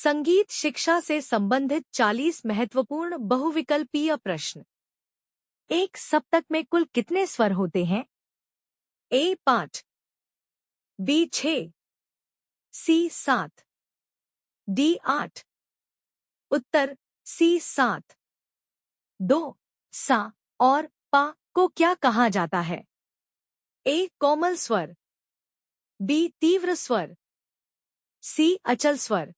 संगीत शिक्षा से संबंधित 40 महत्वपूर्ण बहुविकल्पीय प्रश्न। एक सप्तक में कुल कितने स्वर होते हैं? ए 5, बी 6, सी 7, डी 8। उत्तर सी 7। 2, सा और पा को क्या कहा जाता है? ए कोमल स्वर, बी तीव्र स्वर, सी अचल स्वर,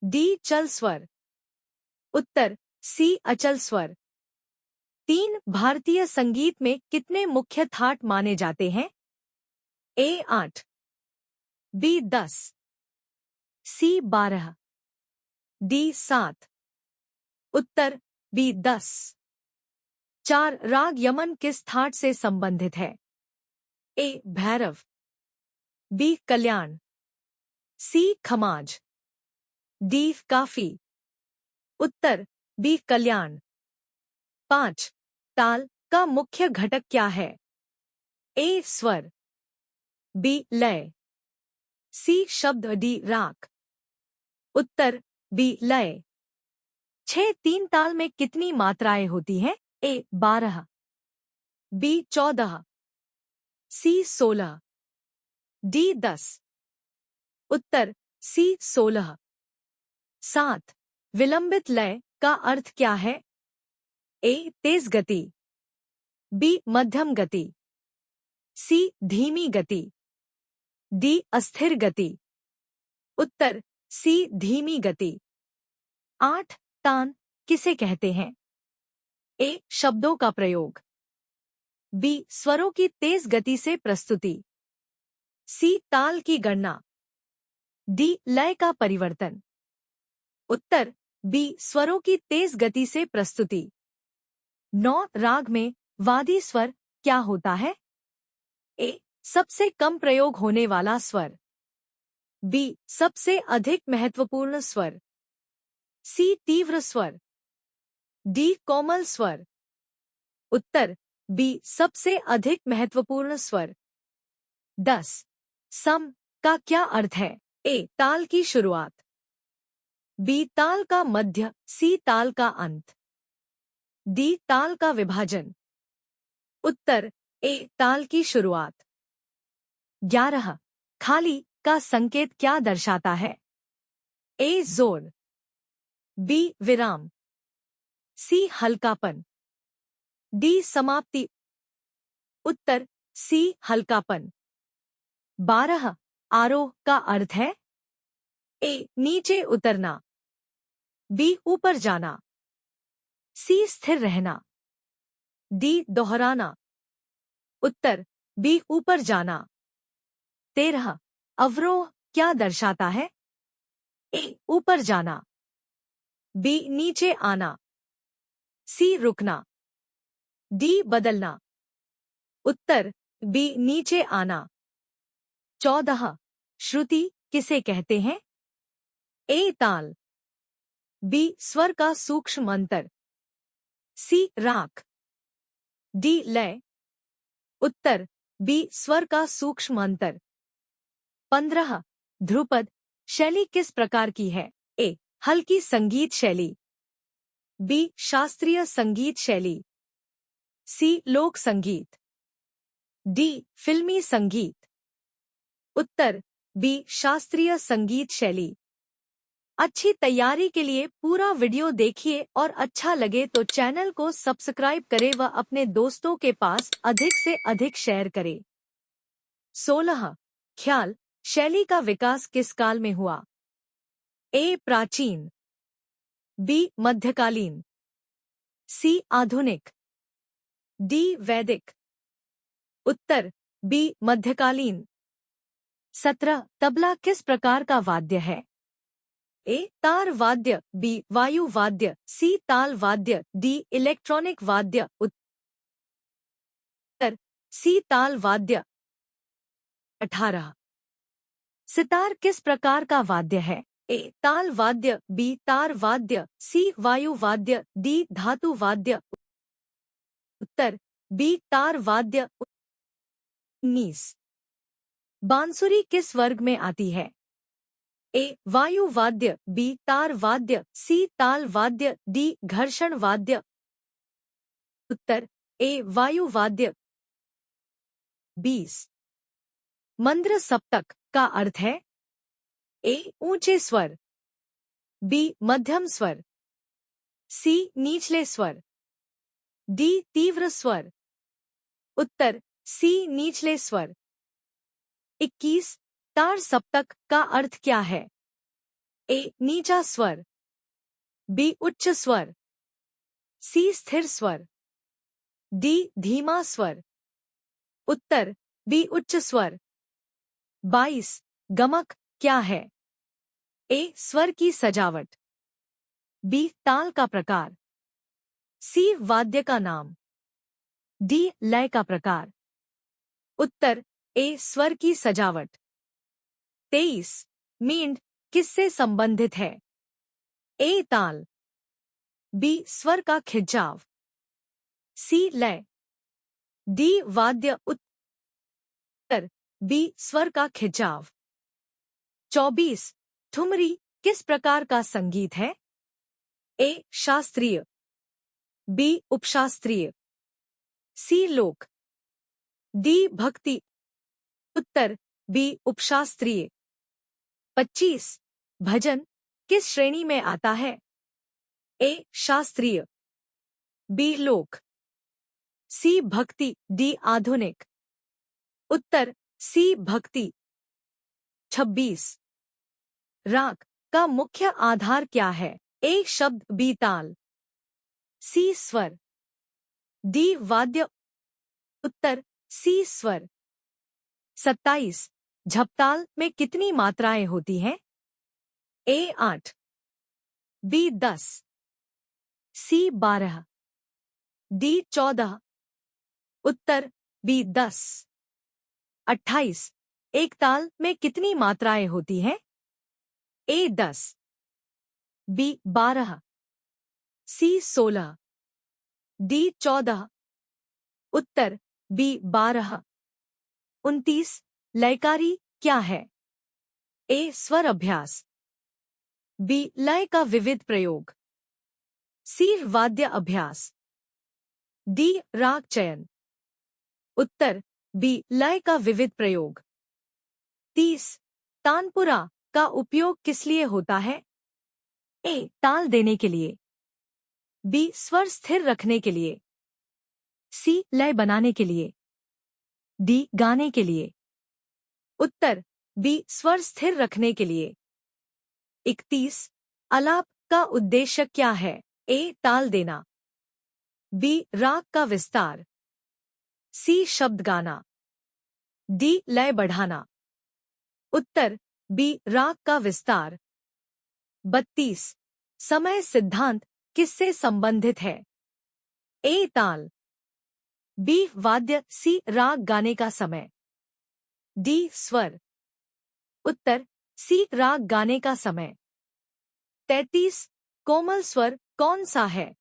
डी चल स्वर। उत्तर सी अचल स्वर। 3 भारतीय संगीत में कितने मुख्य थाट माने जाते हैं? ए 8, बी 10, सी 12, डी 7। उत्तर बी 10। 4 राग यमन किस थाट से संबंधित है? ए भैरव, बी कल्याण, सी खमाज, डी काफी। उत्तर बी कल्याण। 5 ताल का मुख्य घटक क्या है? ए स्वर, बी लय, सी शब्द, डी राग। उत्तर बी लय। 6 तीन ताल में कितनी मात्राएं होती हैं? ए 12, बी 14, सी 16, डी 10। उत्तर सी 16। 7 विलंबित लय का अर्थ क्या है? ए तेज गति, बी मध्यम गति, सी धीमी गति, डी अस्थिर गति। उत्तर सी धीमी गति। 8 तान किसे कहते हैं? ए शब्दों का प्रयोग, बी स्वरों की तेज गति से प्रस्तुति, सी ताल की गणना, डी लय का परिवर्तन। उत्तर बी स्वरों की तेज गति से प्रस्तुति। 9 राग में वादी स्वर क्या होता है? ए सबसे कम प्रयोग होने वाला स्वर, बी सबसे अधिक महत्वपूर्ण स्वर, सी तीव्र स्वर, डी कोमल स्वर। उत्तर बी सबसे अधिक महत्वपूर्ण स्वर। 10 सम का क्या अर्थ है? ए ताल की शुरुआत, बी ताल का मध्य, सी ताल का अंत, डी ताल का विभाजन। उत्तर ए ताल की शुरुआत। 11 खाली का संकेत क्या दर्शाता है? ए जोर, बी विराम, सी हल्कापन, डी समाप्ति। उत्तर सी हल्कापन। 12 आरोह का अर्थ है? ए नीचे उतरना, बी ऊपर जाना, सी स्थिर रहना, डी दोहराना। उत्तर बी ऊपर जाना। 13 अवरोह क्या दर्शाता है? ए ऊपर जाना, बी नीचे आना, सी रुकना, डी बदलना। उत्तर बी नीचे आना। 14 श्रुति किसे कहते हैं? ए ताल, बी स्वर का सूक्ष्म अंतर, सी राग, डी लय। उत्तर बी स्वर का सूक्ष्म अंतर। 15 ध्रुपद शैली किस प्रकार की है? ए हल्की संगीत शैली, बी शास्त्रीय संगीत शैली, सी लोक संगीत, डी फिल्मी संगीत। उत्तर बी शास्त्रीय संगीत शैली। अच्छी तैयारी के लिए पूरा वीडियो देखिए और अच्छा लगे तो चैनल को सब्सक्राइब करें व अपने दोस्तों के पास अधिक से अधिक शेयर करें। 16 ख्याल शैली का विकास किस काल में हुआ? ए प्राचीन, बी मध्यकालीन, सी आधुनिक, डी वैदिक। उत्तर बी मध्यकालीन। 17 तबला किस प्रकार का वाद्य है? ए तार वाद्य, बी वायु वाद्य, सी ताल वाद्य, डी इलेक्ट्रॉनिक वाद्य। उत्तर सी ताल वाद्य। 18 सितार किस प्रकार का वाद्य है? ए ताल वाद्य, बी तार वाद्य, सी वायु वाद्य, डी धातु वाद्य। उत्तर बी तार वाद्य। 19 बांसुरी किस वर्ग में आती है? ए वायु वाद्य, बी तार वाद्य, सी ताल वाद्य, डी घर्षण वाद्य। उत्तर ए वायु वाद्य। 20। मंद्र सप्तक का अर्थ है ए ऊंचे स्वर, बी मध्यम स्वर, सी निचले स्वर, डी तीव्र स्वर। उत्तर सी निचले स्वर। 21। तार सप्तक का अर्थ क्या है? ए नीचा स्वर, बी उच्च स्वर, सी स्थिर स्वर, डी धीमा स्वर। उत्तर बी उच्च स्वर। 22। गमक क्या है? ए स्वर की सजावट, बी ताल का प्रकार, सी वाद्य का नाम, डी लय का प्रकार। उत्तर ए स्वर की सजावट। 23। मींड किससे संबंधित है? ए ताल, बी स्वर का खिंचाव, सी लय, डी वाद्य। उत्तर बी स्वर का खिंचाव। 24। ठुमरी किस प्रकार का संगीत है? ए शास्त्रीय, बी उपशास्त्रीय, सी लोक, डी भक्ति। उत्तर बी उपशास्त्रीय। 25। भजन किस श्रेणी में आता है? ए शास्त्रीय, बी लोक, सी भक्ति, डी आधुनिक। उत्तर सी भक्ति। 26। राग का मुख्य आधार क्या है? ए शब्द, बी ताल, सी स्वर, डी वाद्य। उत्तर सी स्वर। 27। झपताल में कितनी मात्राएं होती हैं? ए 8, बी 10, सी 12, डी 14। उत्तर बी 10। 28। एक ताल में कितनी मात्राएं होती हैं? ए 10, बी 12, सी 16, डी 14। उत्तर बी 12। 29। लयकारी क्या है? ए स्वर अभ्यास, बी लय का विविध प्रयोग, सी वाद्य अभ्यास, डी राग चयन। उत्तर बी लय का विविध प्रयोग। 30। तानपुरा का उपयोग किस लिए होता है? ए ताल देने के लिए, बी स्वर स्थिर रखने के लिए, सी लय बनाने के लिए, डी गाने के लिए। उत्तर बी स्वर स्थिर रखने के लिए। 31। आलाप का उद्देश्य क्या है? ए ताल देना, बी राग का विस्तार, सी शब्द गाना, डी लय बढ़ाना। उत्तर बी राग का विस्तार। 32। समय सिद्धांत किससे संबंधित है? ए ताल, बी वाद्य, सी राग गाने का समय, डी स्वर। उत्तर सी राग गाने का समय। 33। कोमल स्वर कौन सा है?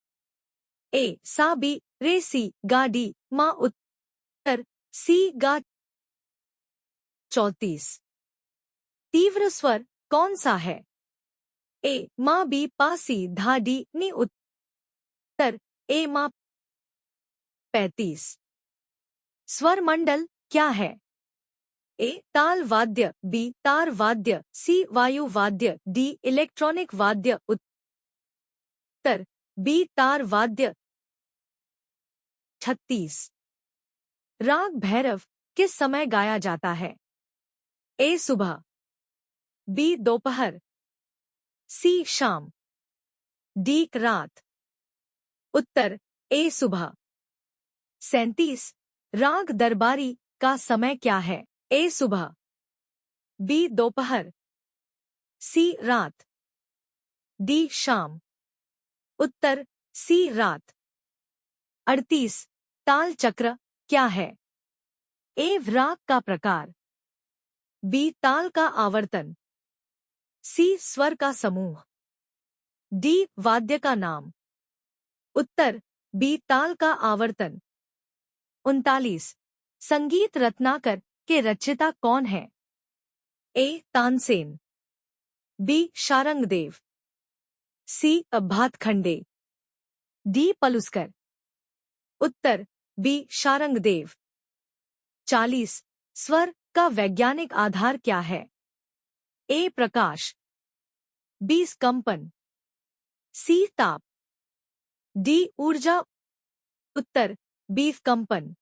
ए सा, बी रे, सी गा, डी मा। उत्तर सी गा। 34। तीव्र स्वर कौन सा है? ए मा, बी पा, सी धा, डी नी। उत्तर ए मा। 35। स्वर मंडल क्या है? ए ताल वाद्य, बी तार वाद्य, सी वायु वाद्य, डी इलेक्ट्रॉनिक वाद्य। उत्तर बी तार वाद्य। 36। राग भैरव किस समय गाया जाता है? ए सुबह, बी दोपहर, सी शाम, डी रात। उत्तर ए सुबह। 37। राग दरबारी का समय क्या है? ए सुबह, बी दोपहर, सी रात, डी शाम। उत्तर सी रात। 38। ताल चक्र क्या है? ए राग का प्रकार, बी ताल का आवर्तन, सी स्वर का समूह, डी वाद्य का नाम। उत्तर बी ताल का आवर्तन। 39। संगीत रत्नाकर के रचयिता कौन है? ए तानसेन, बी शारंगदेव, सी भातखंडे, डी पलुस्कर। उत्तर बी शारंगदेव। 40 स्वर का वैज्ञानिक आधार क्या है? ए प्रकाश, बी कंपन, सी ताप, डी ऊर्जा। उत्तर बी कंपन।